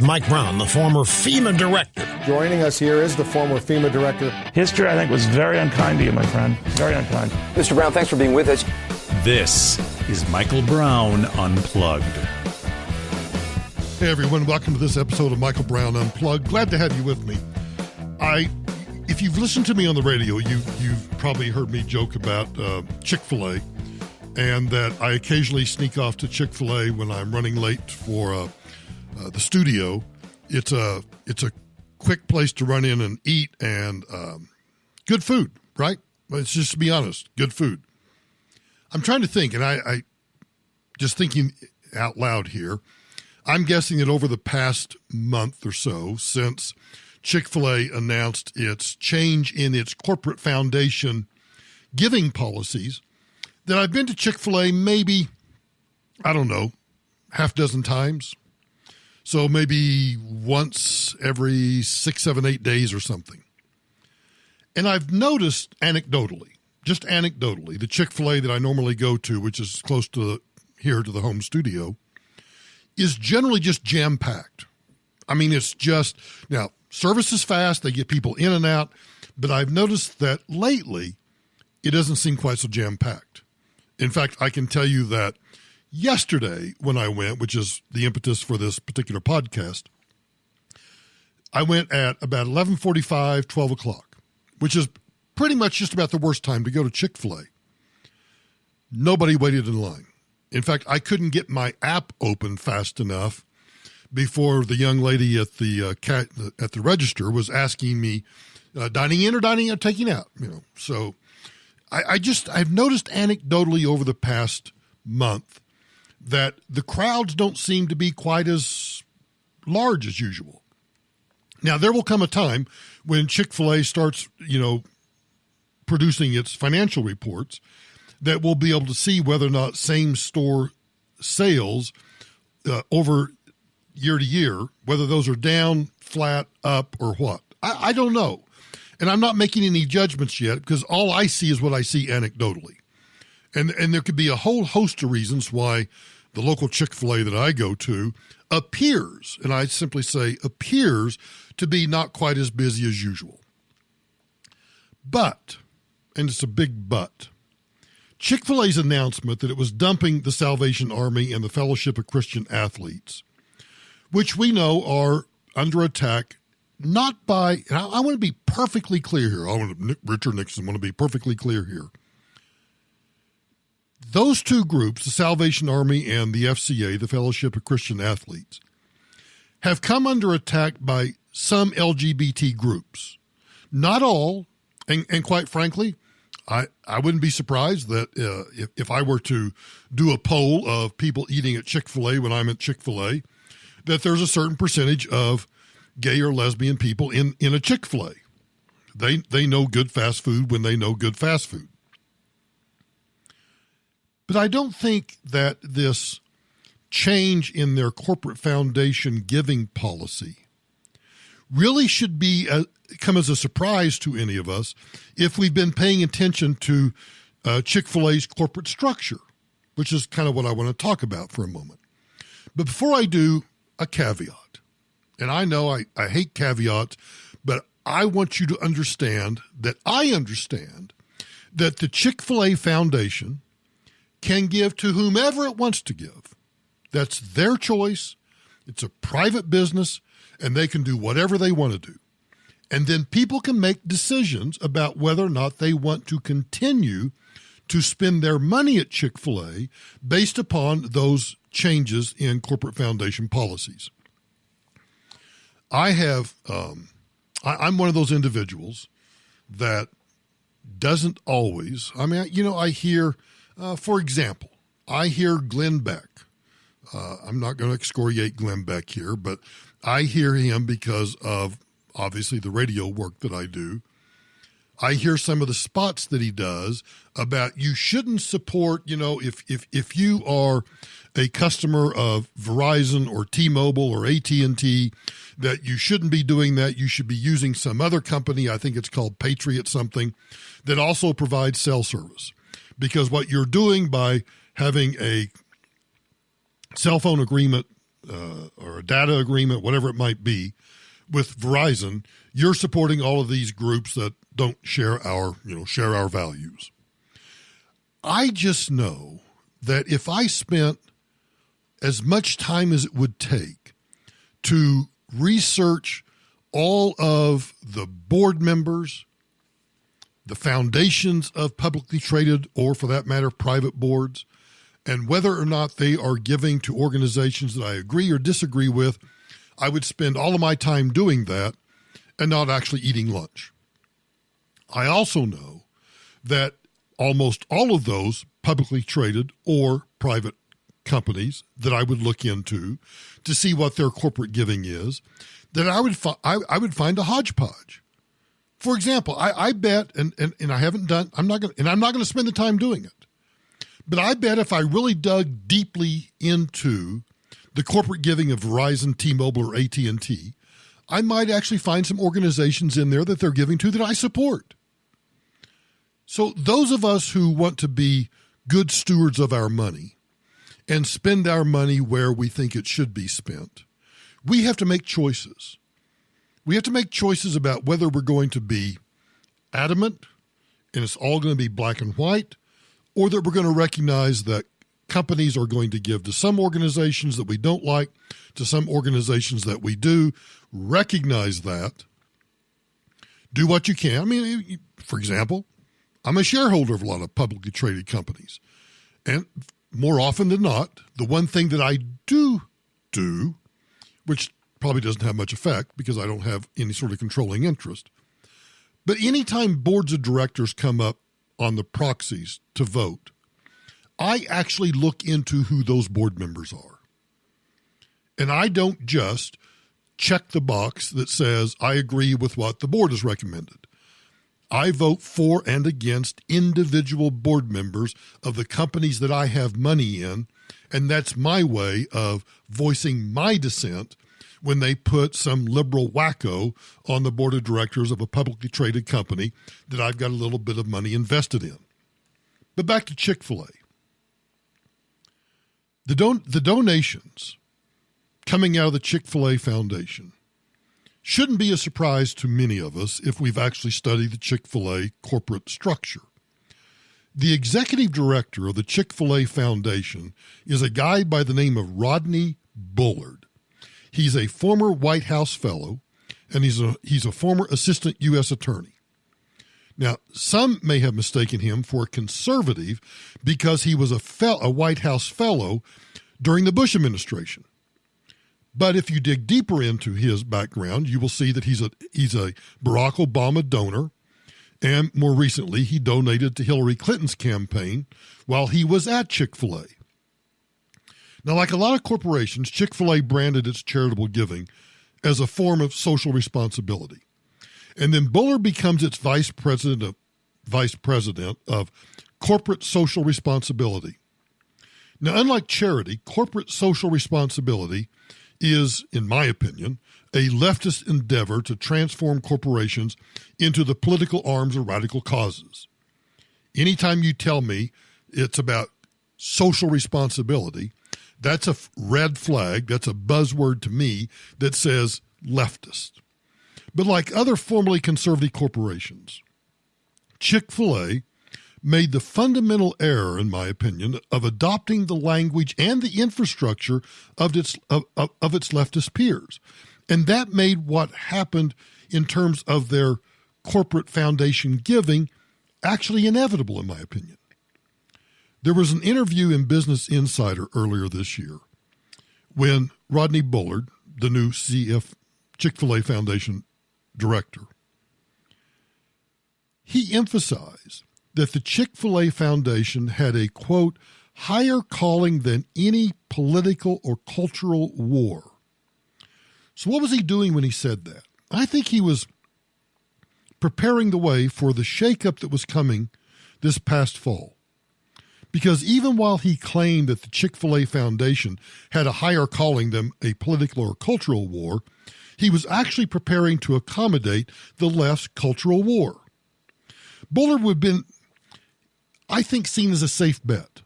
Mike Brown, the former FEMA director. Joining us here is the former FEMA director. History, I think, was very unkind to you, my friend. Very unkind. Mr. Brown, thanks for being with us. This is Michael Brown Unplugged. Hey, everyone. Welcome to this episode of Michael Brown Unplugged. Glad to have you with me. If you've listened to me on the radio, you've probably heard me joke about Chick-fil-A, and that I occasionally sneak off to Chick-fil-A when I'm running late for the studio. It's a quick place to run in and eat, and good food, right? Let's just be honest, good food. I'm trying to think, and I just thinking out loud here, I'm guessing that over the past month or so, since Chick-fil-A announced its change in its corporate foundation giving policies, that I've been to Chick-fil-A maybe, I don't know, half dozen times. So maybe once every 6, 7, 8 days or something. And I've noticed anecdotally, the Chick-fil-A that I normally go to, which is close to here to the home studio, is generally just jam-packed. I mean, it's just, now, service is fast, they get people in and out, but I've noticed that lately, it doesn't seem quite so jam-packed. In fact, I can tell you that yesterday when I went, which is the impetus for this particular podcast, I went at about 11:45, 12 o'clock, which is pretty much just about the worst time to go to Chick-fil-A. Nobody waited in line. In fact, I couldn't get my app open fast enough before the young lady at the register was asking me, dining in or dining out, taking out, So I've noticed anecdotally over the past month that the crowds don't seem to be quite as large as usual. Now, there will come a time when Chick-fil-A starts, producing its financial reports that we'll be able to see whether or not same-store sales over year to year, whether those are down, flat, up, or what. I don't know. And I'm not making any judgments yet because all I see is what I see anecdotally. And there could be a whole host of reasons why the local Chick-fil-A that I go to appears, and I simply say appears, to be not quite as busy as usual. But, and it's a big but, Chick-fil-A's announcement that it was dumping the Salvation Army and the Fellowship of Christian Athletes, which we know are under attack, not by, and I want to be perfectly clear here. Richard Nixon want to be perfectly clear here. Those two groups, the Salvation Army and the FCA, the Fellowship of Christian Athletes, have come under attack by some LGBT groups. Not all, and quite frankly, I wouldn't be surprised that if I were to do a poll of people eating at Chick-fil-A when I'm at Chick-fil-A, that there's a certain percentage of gay or lesbian people in a Chick-fil-A. They know good fast food when they know good fast food. But I don't think that this change in their corporate foundation giving policy really should come as a surprise to any of us if we've been paying attention to Chick-fil-A's corporate structure, which is kind of what I want to talk about for a moment. But before I do, a caveat. And I know I hate caveats, but I want you to understand that I understand that the Chick-fil-A Foundation can give to whomever it wants to give. That's their choice. It's a private business, and they can do whatever they want to do. And then people can make decisions about whether or not they want to continue to spend their money at Chick-fil-A based upon those changes in corporate foundation policies. I'm one of those individuals that doesn't always, I hear, for example, I hear Glenn Beck. I'm not going to excoriate Glenn Beck here, but I hear him because of, obviously, the radio work that I do. I hear some of the spots that he does about you shouldn't support, if you are a customer of Verizon or T-Mobile or AT&T, that you shouldn't be doing that. You should be using some other company, I think it's called Patriot something, that also provides cell service. Because what you're doing by having a cell phone agreement or a data agreement, whatever it might be, with Verizon, you're supporting all of these groups that don't share our values. I just know that if I spent as much time as it would take to research all of the board members, the foundations of publicly traded, or for that matter, private boards, and whether or not they are giving to organizations that I agree or disagree with, I would spend all of my time doing that and not actually eating lunch. I also know that almost all of those publicly traded or private companies that I would look into to see what their corporate giving is, that I would find a hodgepodge. For example, I bet, and I haven't done, I'm not going to spend the time doing it, but I bet if I really dug deeply into the corporate giving of Verizon, T-Mobile, or AT&T, I might actually find some organizations in there that they're giving to that I support. So those of us who want to be good stewards of our money and spend our money where we think it should be spent, we have to make choices. We have to make choices about whether we're going to be adamant and it's all going to be black and white, or that we're going to recognize that companies are going to give to some organizations that we don't like, to some organizations that we do. Recognize that. Do what you can. I mean, for example, I'm a shareholder of a lot of publicly traded companies. And more often than not, the one thing that I do, which probably doesn't have much effect because I don't have any sort of controlling interest, but anytime boards of directors come up on the proxies to vote, I actually look into who those board members are. And I don't just check the box that says I agree with what the board has recommended. I vote for and against individual board members of the companies that I have money in, and that's my way of voicing my dissent when they put some liberal wacko on the board of directors of a publicly traded company that I've got a little bit of money invested in. But back to Chick-fil-A. The donations coming out of the Chick-fil-A Foundation shouldn't be a surprise to many of us if we've actually studied the Chick-fil-A corporate structure. The executive director of the Chick-fil-A Foundation is a guy by the name of Rodney Bullard. He's a former White House fellow, and he's a former assistant U.S. attorney. Now, some may have mistaken him for a conservative because he was a White House fellow during the Bush administration. But if you dig deeper into his background, you will see that he's a Barack Obama donor, and more recently, he donated to Hillary Clinton's campaign while he was at Chick-fil-A. Now, like a lot of corporations, Chick-fil-A branded its charitable giving as a form of social responsibility. And then Bullard becomes its vice president of corporate social responsibility. Now, unlike charity, corporate social responsibility is, in my opinion, a leftist endeavor to transform corporations into the political arms of radical causes. Anytime you tell me it's about social responsibility, that's a red flag, that's a buzzword to me that says leftist. But like other formerly conservative corporations, Chick-fil-A made the fundamental error, in my opinion, of adopting the language and the infrastructure of its leftist peers. And that made what happened in terms of their corporate foundation giving actually inevitable, in my opinion. There was an interview in Business Insider earlier this year when Rodney Bullard, the new Chick-fil-A Foundation director, he emphasized that the Chick-fil-A Foundation had a, quote, higher calling than any political or cultural war. So what was he doing when he said that? I think he was preparing the way for the shakeup that was coming this past fall. Because even while he claimed that the Chick-fil-A Foundation had a higher calling than a political or cultural war, he was actually preparing to accommodate the left's cultural war. Bullard would have been, I think, seen as a safe bet.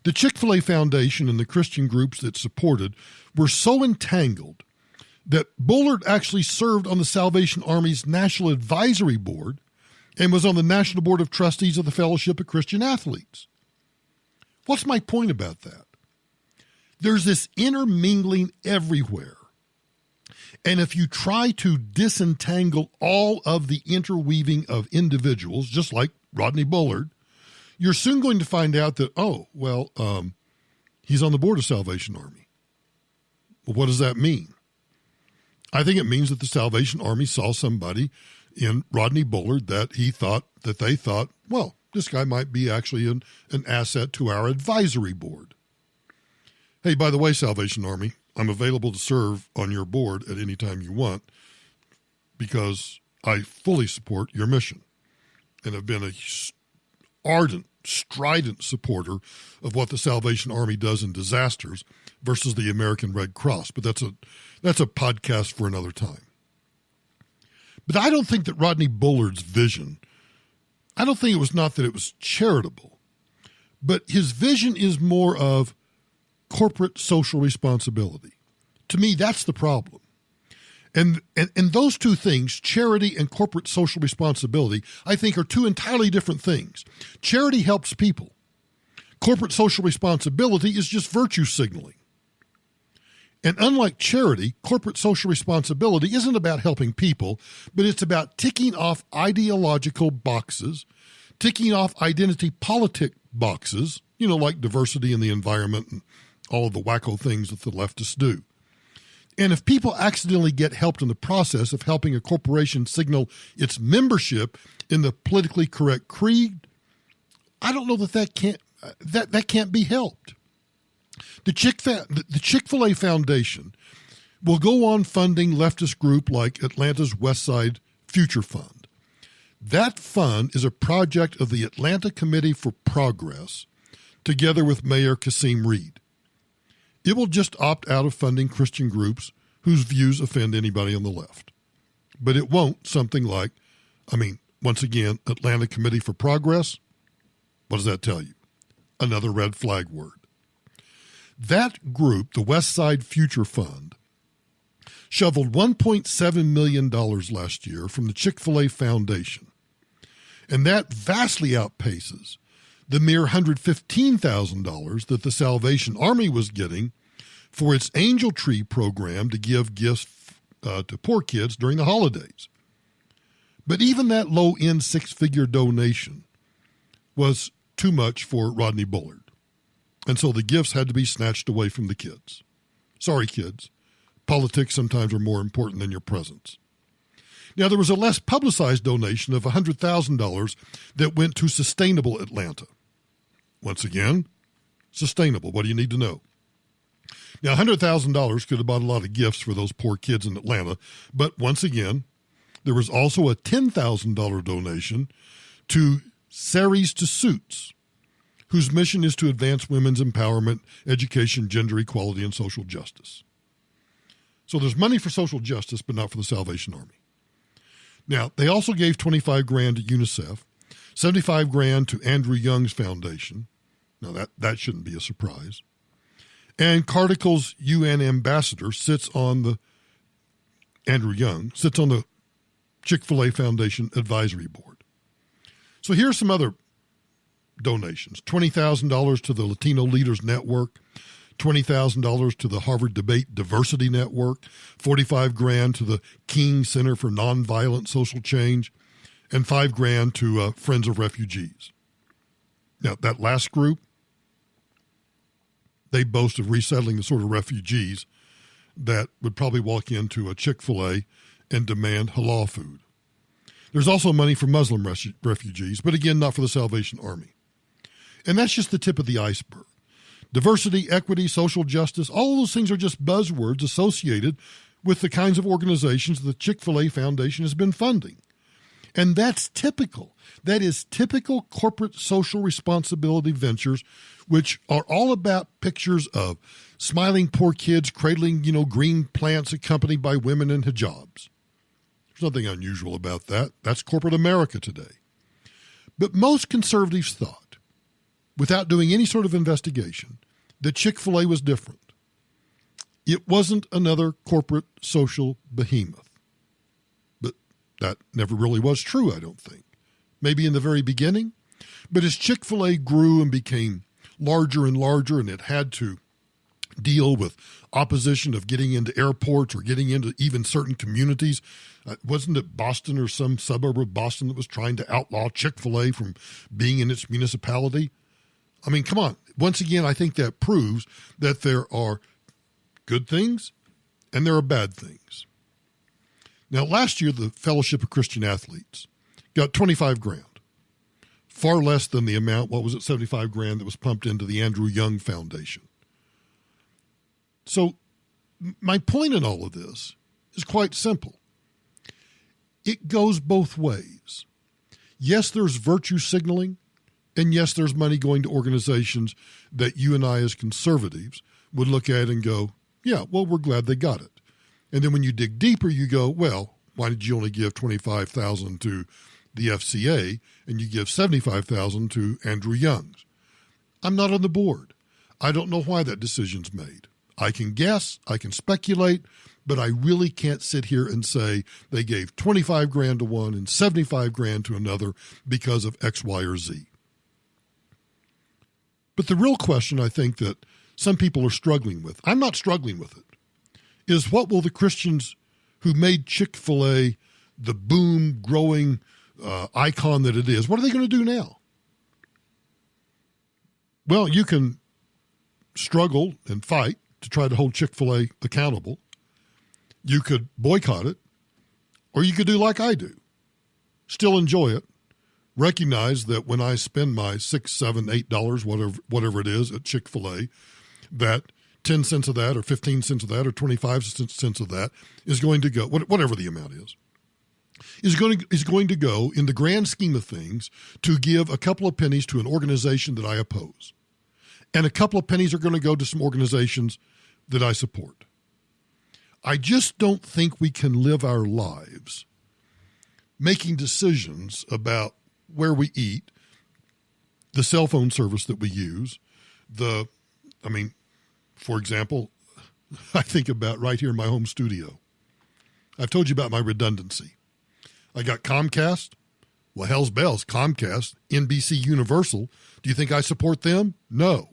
The Chick-fil-A Foundation and the Christian groups that supported were so entangled that Bullard actually served on the Salvation Army's National Advisory Board and was on the National Board of Trustees of the Fellowship of Christian Athletes. What's my point about that? There's this intermingling everywhere. And if you try to disentangle all of the interweaving of individuals, just like Rodney Bullard, you're soon going to find out that, he's on the board of Salvation Army. Well, what does that mean? I think it means that the Salvation Army saw somebody in Rodney Bullard that they thought, well, this guy might be actually an asset to our advisory board. Hey, by the way, Salvation Army, I'm available to serve on your board at any time you want because I fully support your mission and have been a ardent, strident supporter of what the Salvation Army does in disasters versus the American Red Cross. But that's a podcast for another time. But I don't think that Rodney Bullard's vision, I don't think it was not that it was charitable, but his vision is more of corporate social responsibility. To me, that's the problem. And those two things, charity and corporate social responsibility, I think are two entirely different things. Charity helps people. Corporate social responsibility is just virtue signaling. And unlike charity, corporate social responsibility isn't about helping people, but it's about ticking off ideological boxes, ticking off identity politic boxes, like diversity in the environment and all of the wacko things that the leftists do. And if people accidentally get helped in the process of helping a corporation signal its membership in the politically correct creed, I don't know that can't be helped. The Chick-fil-A Foundation will go on funding leftist group like Atlanta's West Side Future Fund. That fund is a project of the Atlanta Committee for Progress, together with Mayor Kasim Reed. It will just opt out of funding Christian groups whose views offend anybody on the left. But it won't something like, once again, Atlanta Committee for Progress. What does that tell you? Another red flag word. That group, the West Side Future Fund, shoveled $1.7 million last year from the Chick-fil-A Foundation. And that vastly outpaces the mere $115,000 that the Salvation Army was getting for its Angel Tree program to give gifts to poor kids during the holidays. But even that low-end six-figure donation was too much for Rodney Bullard. And so the gifts had to be snatched away from the kids. Sorry, kids. Politics sometimes are more important than your presence. Now, there was a less publicized donation of $100,000 that went to Sustainable Atlanta. Once again, sustainable. What do you need to know? Now, $100,000 could have bought a lot of gifts for those poor kids in Atlanta. But once again, there was also a $10,000 donation to Saris to Suits, whose mission is to advance women's empowerment, education, gender equality, and social justice. So there's money for social justice, but not for the Salvation Army. Now, they also gave $25,000 to UNICEF, $75,000 to Andrew Young's foundation. Now, that shouldn't be a surprise. And Carticle's UN ambassador Andrew Young sits on the Chick-fil-A Foundation Advisory Board. So here's some other donations. $20,000 to the Latino Leaders Network, $20,000 to the Harvard Debate Diversity Network, $45,000 to the King Center for Nonviolent Social Change, and $5,000 to Friends of Refugees. Now, that last group, they boast of resettling the sort of refugees that would probably walk into a Chick-fil-A and demand halal food. There's also money for Muslim refugees, but again, not for the Salvation Army. And that's just the tip of the iceberg. Diversity, equity, social justice, all those things are just buzzwords associated with the kinds of organizations the Chick-fil-A Foundation has been funding. And that's typical. That is typical corporate social responsibility ventures, which are all about pictures of smiling poor kids cradling, green plants accompanied by women in hijabs. There's nothing unusual about that. That's corporate America today. But most conservatives thought without doing any sort of investigation, that Chick-fil-A was different. It wasn't another corporate social behemoth. But that never really was true, I don't think. Maybe in the very beginning. But as Chick-fil-A grew and became larger and larger, and it had to deal with opposition of getting into airports or getting into even certain communities. Wasn't it Boston or some suburb of Boston that was trying to outlaw Chick-fil-A from being in its municipality? I mean, come on. Once again, I think that proves that there are good things and there are bad things. Now, last year, the Fellowship of Christian Athletes got $25,000, far less than the amount, what was it, $75,000 that was pumped into the Andrew Young Foundation. So my point in all of this is quite simple. It goes both ways. Yes, there's virtue signaling, and yes, there's money going to organizations that you and I as conservatives would look at and go, yeah, well, we're glad they got it. And then when you dig deeper, you go, well, why did you only give $25,000 to the FCA and you give $75,000 to Andrew Young's? I'm not on the board. I don't know why that decision's made. I can guess, I can speculate, but I really can't sit here and say they gave $25,000 to one and $75,000 to another because of X, Y, or Z. But the real question I think that some people are struggling with, I'm not struggling with it, is what will the Christians who made Chick-fil-A the boom, growing icon that it is, what are they going to do now? Well, you can struggle and fight to try to hold Chick-fil-A accountable. You could boycott it, or you could do like I do. Still enjoy it. Recognize that when I spend my $6, $7, $8, whatever it is at Chick-fil-A, that 10 cents of that or 15 cents of that or 25 cents of that is going to go, whatever the amount is going to go in the grand scheme of things to give a couple of pennies to an organization that I oppose. And a couple of pennies are going to go to some organizations that I support. I just don't think we can live our lives making decisions about where we eat, the cell phone service that we use, for example, I think about right here in my home studio. I've told you about my redundancy. I got Comcast. Well, hell's bells, Comcast, NBC Universal. Do you think I support them? No.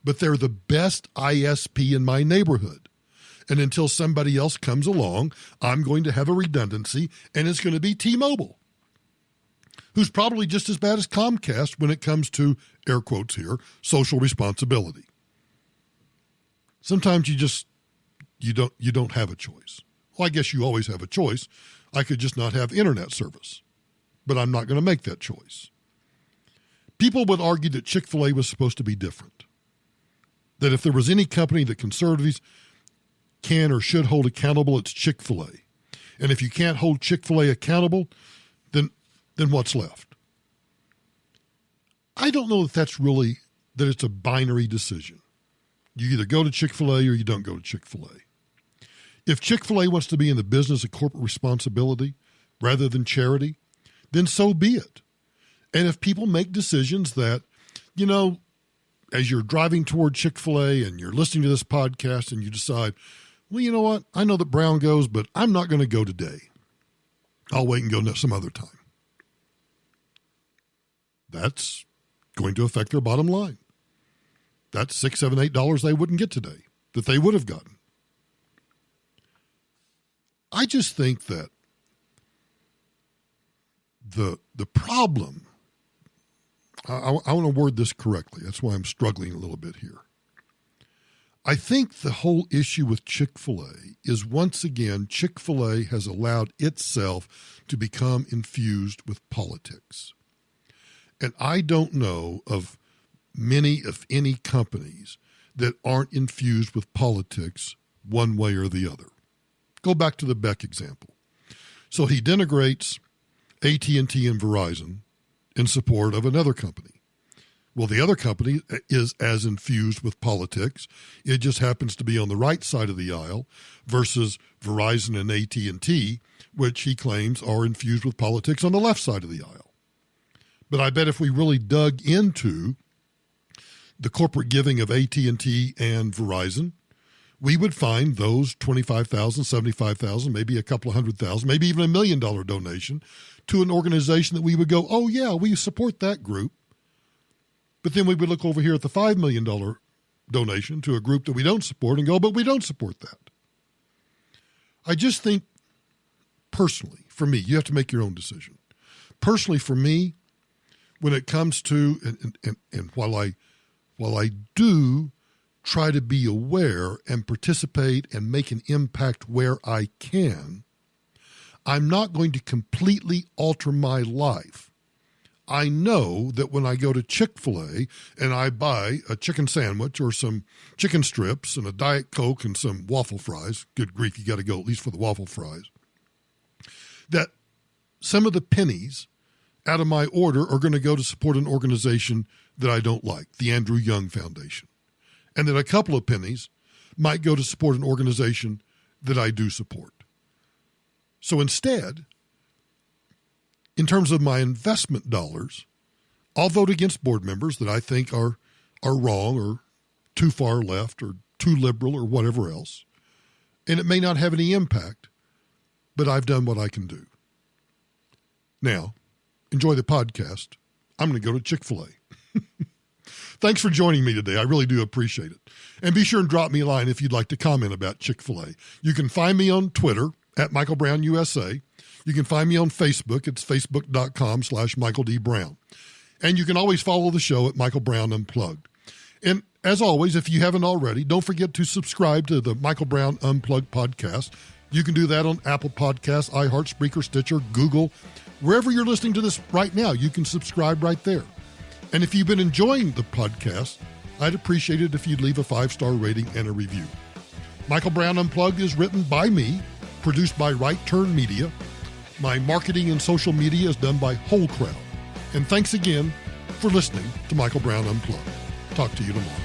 But they're the best ISP in my neighborhood. And until somebody else comes along, I'm going to have a redundancy, and it's going to be T-Mobile, who's probably just as bad as Comcast when it comes to, air quotes here, social responsibility. Sometimes you don't have a choice. Well, I guess you always have a choice. I could just not have internet service, but I'm not going to make that choice. People would argue that Chick-fil-A was supposed to be different. That if there was any company that conservatives can or should hold accountable, it's Chick-fil-A. And if you can't hold Chick-fil-A accountable, then what's left? I don't know if that's really, that it's a binary decision. You either go to Chick-fil-A or you don't go to Chick-fil-A. If Chick-fil-A wants to be in the business of corporate responsibility rather than charity, then so be it. And if people make decisions that, as you're driving toward Chick-fil-A and you're listening to this podcast and you decide, well, you know what? I know that Brown goes, but I'm not going to go today. I'll wait and go some other time. That's going to affect their bottom line. That's $6, $7, $8 they wouldn't get today that they would have gotten. I just think that the problem, I want to word this correctly. That's why I'm struggling a little bit here. I think the whole issue with Chick-fil-A is, once again, Chick-fil-A has allowed itself to become infused with politics. And I don't know of many, if any, companies that aren't infused with politics one way or the other. Go back to the Beck example. So he denigrates AT&T and Verizon in support of another company. Well, the other company is as infused with politics. It just happens to be on the right side of the aisle versus Verizon and AT&T, which he claims are infused with politics on the left side of the aisle. But I bet if we really dug into the corporate giving of AT&T and Verizon, we would find those $25,000, $75,000, maybe a couple of $100,000, maybe even $1 million donation to an organization that we would go, oh yeah, we support that group. But then we would look over here at the $5 million donation to a group that we don't support and go, but we don't support that. I just think personally, for me, you have to make your own decision. Personally, for me, when it comes to, and while I do try to be aware and participate and make an impact where I can, I'm not going to completely alter my life. I know that when I go to Chick-fil-A and I buy a chicken sandwich or some chicken strips and a Diet Coke and some waffle fries, good grief, you got to go at least for the waffle fries, that some of the pennies out of my order are going to go to support an organization that I don't like, the Andrew Young Foundation. And that a couple of pennies might go to support an organization that I do support. So instead, in terms of my investment dollars, I'll vote against board members that I think are wrong or too far left or too liberal or whatever else. And it may not have any impact, but I've done what I can do. Now, enjoy the podcast. I'm going to go to Chick-fil-A. Thanks for joining me today. I really do appreciate it. And be sure and drop me a line if you'd like to comment about Chick-fil-A. You can find me on Twitter at Michael Brown USA. You can find me on Facebook. It's facebook.com/Michael D. Brown. And you can always follow the show at Michael Brown Unplugged. And as always, if you haven't already, don't forget to subscribe to the Michael Brown Unplugged podcast. You can do that on Apple Podcasts, iHeart, Spreaker, Stitcher, Google. Wherever you're listening to this right now, you can subscribe right there. And if you've been enjoying the podcast, I'd appreciate it if you'd leave a 5-star rating and a review. Michael Brown Unplugged is written by me, produced by Right Turn Media. My marketing and social media is done by Whole Crowd. And thanks again for listening to Michael Brown Unplugged. Talk to you tomorrow.